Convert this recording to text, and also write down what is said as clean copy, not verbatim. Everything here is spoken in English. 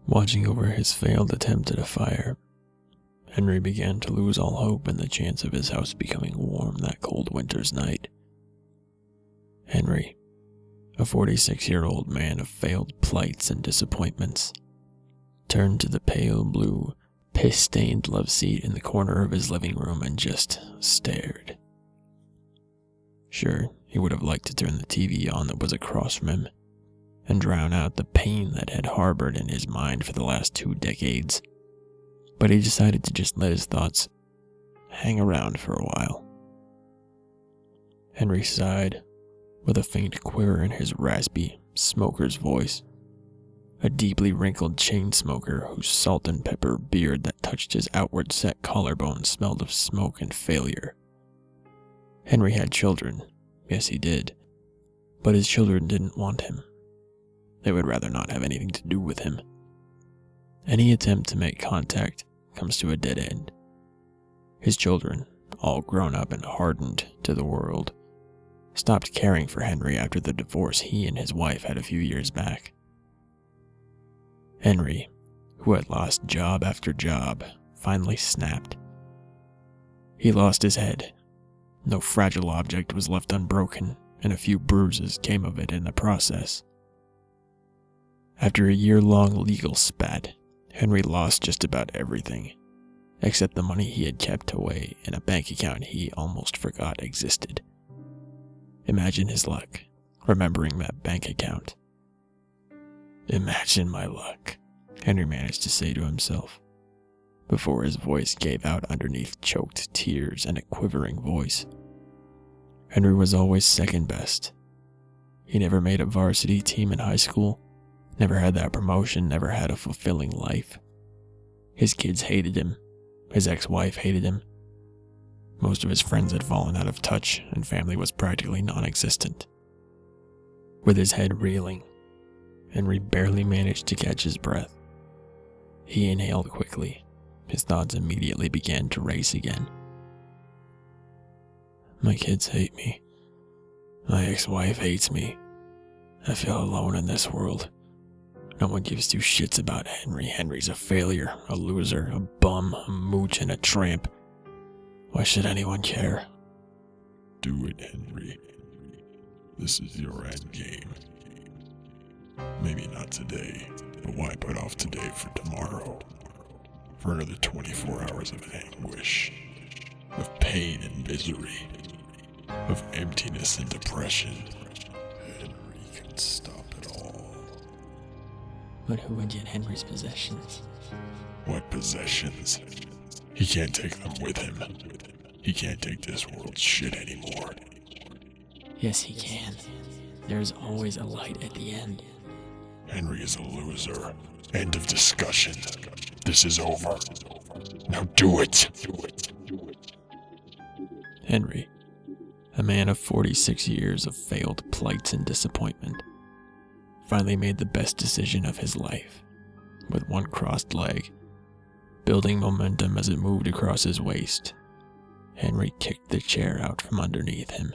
Watching over his failed attempt at a fire, Henry began to lose all hope in the chance of his house becoming warm that cold winter's night. Henry, a 46-year-old man of failed plights and disappointments, turned to the pale blue, piss-stained love seat in the corner of his living room and just stared. Sure, he would have liked to turn the TV on that was across from him and drown out the pain that had harbored in his mind for the last 2 decades, but he decided to just let his thoughts hang around for a while. Henry sighed, with a faint quiver in his raspy, smoker's voice. A deeply wrinkled chain smoker whose salt and pepper beard that touched his outward set collarbone smelled of smoke and failure. Henry had children, yes he did, but his children didn't want him. They would rather not have anything to do with him. Any attempt to make contact comes to a dead end. His children, all grown up and hardened to the world, stopped caring for Henry after the divorce he and his wife had a few years back. Henry, who had lost job after job, finally snapped. He lost his head. No fragile object was left unbroken, and a few bruises came of it in the process. After a year-long legal spat, Henry lost just about everything, except the money he had kept away in a bank account he almost forgot existed. Imagine his luck, remembering that bank account. Imagine my luck, Henry managed to say to himself, before his voice gave out underneath choked tears and a quivering voice. Henry was always second best. He never made a varsity team in high school, never had that promotion, never had a fulfilling life. His kids hated him. His ex-wife hated him. Most of his friends had fallen out of touch, and family was practically non-existent. With his head reeling, Henry barely managed to catch his breath. He inhaled quickly. His thoughts immediately began to race again. My kids hate me. My ex-wife hates me. I feel alone in this world. No one gives 2 shits about Henry. Henry's a failure, a loser, a bum, a mooch, and a tramp. Why should anyone care? Do it, Henry. This is your end game. Maybe not today, but why put off today for tomorrow? For another 24 hours of anguish, of pain and misery, of emptiness and depression. Henry can stop it all. But who would get Henry's possessions? What possessions? He can't take them with him. He can't take this world's shit anymore. Yes, he can. There's always a light at the end. Henry is a loser. End of discussion. This is over. Now do it. Henry, a man of 46 years of failed plights and disappointment, finally made the best decision of his life. With one crossed leg, building momentum as it moved across his waist, Henry kicked the chair out from underneath him.